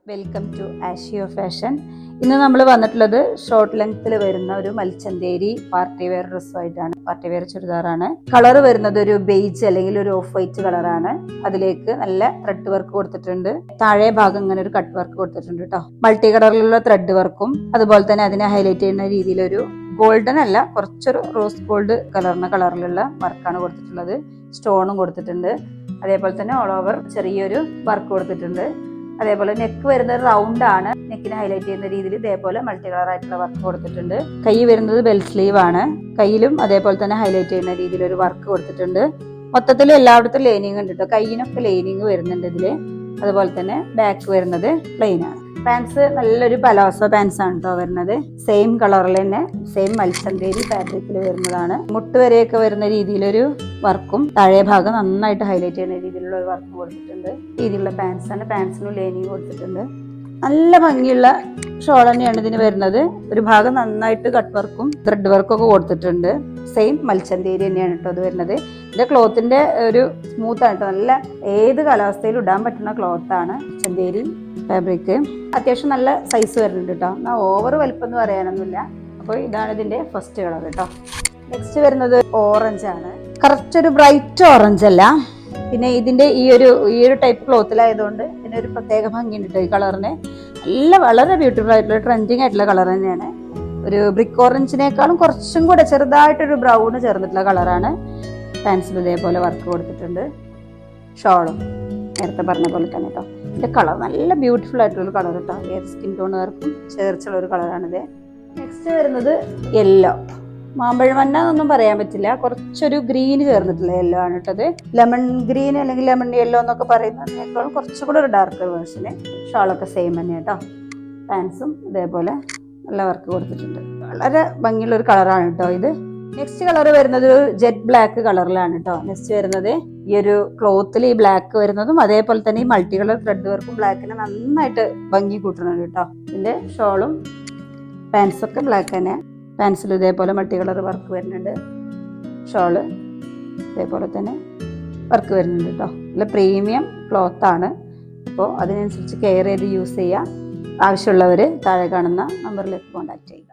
Welcome to ആഷിയോ fashion. ഇന്ന് നമ്മൾ വന്നിട്ടുള്ളത് ഷോർട്ട് ലെങ്ത്തിൽ വരുന്ന ഒരു മൽച്ചന്തേരി പാർട്ടി വെയർ ഡ്രസ്സുമായിട്ടാണ്. പാർട്ടി വെയർ ചുരിദാറാണ്. കളർ വരുന്നത് ഒരു ബെയ്ജ് അല്ലെങ്കിൽ ഒരു ഓഫ് വൈറ്റ് കളറാണ്. അതിലേക്ക് നല്ല ത്രെഡ് വർക്ക് കൊടുത്തിട്ടുണ്ട്. താഴെ ഭാഗം ഇങ്ങനെ ഒരു കട്ട് വർക്ക് കൊടുത്തിട്ടുണ്ട് കേട്ടോ. മൾട്ടി കളറിലുള്ള ത്രെഡ് വർക്കും അതുപോലെ തന്നെ അതിനെ ഹൈലൈറ്റ് ചെയ്യുന്ന രീതിയിലൊരു ഗോൾഡൻ അല്ല, കുറച്ചൊരു റോസ് ഗോൾഡ് കളറിലുള്ള വർക്കാണ് കൊടുത്തിട്ടുള്ളത്. സ്റ്റോണും കൊടുത്തിട്ടുണ്ട്. അതേപോലെ തന്നെ ഓൾ ഓവർ ചെറിയൊരു വർക്ക് കൊടുത്തിട്ടുണ്ട്. അതേപോലെ നെക്ക് വരുന്നത് റൗണ്ട് ആണ്. നെക്കിനെ ഹൈലൈറ്റ് ചെയ്യുന്ന രീതിയിൽ ഇതേപോലെ മൾട്ടി കളർ ആയിട്ടുള്ള വർക്ക് കൊടുത്തിട്ടുണ്ട്. കൈ വരുന്നത് ബെൽ സ്ലീവ് ആണ്. കയ്യിലും അതേപോലെ തന്നെ ഹൈലൈറ്റ് ചെയ്യുന്ന രീതിയിൽ ഒരു വർക്ക് കൊടുത്തിട്ടുണ്ട്. മൊത്തത്തിൽ എല്ലായിടത്തും ലൈനിങ് ഉണ്ട് കേട്ടോ. കൈയിനൊക്കെ ലൈനിങ് വരുന്നുണ്ട് ഇതില്. അതുപോലെ തന്നെ ബാക്ക് വരുന്നത് പ്ലെയിൻ ആണ്. പാൻസ് നല്ലൊരു പലാസോ പാൻസ് ആണ് കേട്ടോ വരുന്നത്. സെയിം കളറിൽ തന്നെ സെയിം മൽച്ചന്തേരി ഫാബ്രിക്കിൽ വരുന്നതാണ്. മുട്ട് വരെയൊക്കെ വരുന്ന രീതിയിലൊരു വർക്കും താഴെ ഭാഗം നന്നായിട്ട് ഹൈലൈറ്റ് ചെയ്യുന്ന രീതിയിലുള്ള ഒരു വർക്ക് കൊടുത്തിട്ടുണ്ട്. രീതിയിലുള്ള പാൻസ് ആണ്. പാൻസിനും ലൈനിങ് കൊടുത്തിട്ടുണ്ട്. നല്ല ഭംഗിയുള്ള ഷോൾ തന്നെയാണ് ഇതിന് വരുന്നത്. ഒരു ഭാഗം നന്നായിട്ട് കട്ട് വർക്കും ത്രെഡ് വർക്കും ഒക്കെ കൊടുത്തിട്ടുണ്ട്. സെയിം മൽച്ചന്തേരി തന്നെയാണ് കേട്ടോ അത് വരുന്നത്. ഇതിന്റെ ക്ലോത്തിന്റെ ഒരു സ്മൂത്ത് ആണ് കേട്ടോ. നല്ല ഏത് കാലാവസ്ഥയിലും ഇടാൻ പറ്റുന്ന ക്ലോത്ത് ആണ് മൽച്ചന്തേരി ഫാബ്രിക്. അത്യാവശ്യം നല്ല സൈസ് വരുന്നുണ്ട് കേട്ടോ. എന്നാൽ ഓവർ വലിപ്പം എന്ന് പറയാനൊന്നുമില്ല. അപ്പോൾ ഇതാണ് ഇതിന്റെ ഫസ്റ്റ് കളർ കേട്ടോ. നെക്സ്റ്റ് വരുന്നത് ഓറഞ്ച് ആണ്. കറക്റ്റ് ഒരു ബ്രൈറ്റ് ഓറഞ്ച് അല്ല. പിന്നെ ഇതിന്റെ ഈ ഒരു ടൈപ്പ് ക്ലോത്തിലായതുകൊണ്ട് ഇതിന് ഒരു പ്രത്യേക ഭംഗിയുണ്ട് കേട്ടോ. ഈ കളറിന് വളരെ ബ്യൂട്ടിഫുൾ ആയിട്ടുള്ള ട്രെൻഡിങ് ആയിട്ടുള്ള കളർ തന്നെയാണ്. ഒരു ബ്രിക്ക് ഓറഞ്ചിനേക്കാളും കുറച്ചും കൂടെ ചെറുതായിട്ടൊരു ബ്രൗൺ ചേർന്നിട്ടുള്ള കളറാണ്. പാൻസിൽ ഇതേപോലെ വർക്ക് കൊടുത്തിട്ടുണ്ട്. ഷോളും നേരത്തെ പറഞ്ഞ പോലെ തന്നെ കേട്ടോ. ഇതിന്റെ കളർ നല്ല ബ്യൂട്ടിഫുൾ ആയിട്ടുള്ള കളർ കേട്ടോ. ഏത് സ്കിൻ ടോണുകാർക്കും ചേർച്ചുള്ള ഒരു കളറാണിത്. നെക്സ്റ്റ് വരുന്നത് യെല്ലോ. മാമ്പഴമന്ന എന്നൊന്നും പറയാൻ പറ്റില്ല. കുറച്ചൊരു ഗ്രീൻ ചേർന്നിട്ടുള്ള യെല്ലോ ആണ് കേട്ടത്. ലെമൺ ഗ്രീൻ അല്ലെങ്കിൽ ലെമൺ യെല്ലോ എന്നൊക്കെ പറയുന്നതിനേക്കാളും കുറച്ചും കൂടെ ഒരു ഡാർക്ക് വേർഷന്. ഷോളൊക്കെ സെയിം തന്നെ കേട്ടോ. പാൻസും ഇതേപോലെ നല്ല വർക്ക് കൊടുത്തിട്ടുണ്ട്. വളരെ ഭംഗിയുള്ള ഒരു കളറാണ് കേട്ടോ ഇത്. നെക്സ്റ്റ് കളർ വരുന്നത് ഒരു ജെറ്റ് ബ്ലാക്ക് കളറിലാണ് കേട്ടോ. നെക്സ്റ്റ് വരുന്നത് ഈ ഒരു ക്ലോത്തിൽ ഈ ബ്ലാക്ക് വരുന്നതും അതേപോലെ തന്നെ ഈ മൾട്ടി കളർ ത്രെഡ് വർക്കും ബ്ലാക്കിനെ നന്നായിട്ട് ഭംഗി കൂട്ടുന്നുണ്ട് കേട്ടോ. ഇതിന്റെ ഷോളും പാൻസൊക്കെ ബ്ലാക്ക് തന്നെ. പാൻസിൽ ഇതേപോലെ മൾട്ടി കളർ വർക്ക് വരുന്നുണ്ട്. ഷോള് ഇതേപോലെ തന്നെ വർക്ക് വരുന്നുണ്ട് കേട്ടോ. നല്ല പ്രീമിയം ക്ലോത്ത് ആണ്. അപ്പോൾ അതിനനുസരിച്ച് കെയർ ചെയ്ത് യൂസ് ചെയ്യുക. ആവശ്യമുള്ളവർ താഴെ കാണുന്ന നമ്പറിലേക്ക് കോൺടാക്ട് ചെയ്യുക.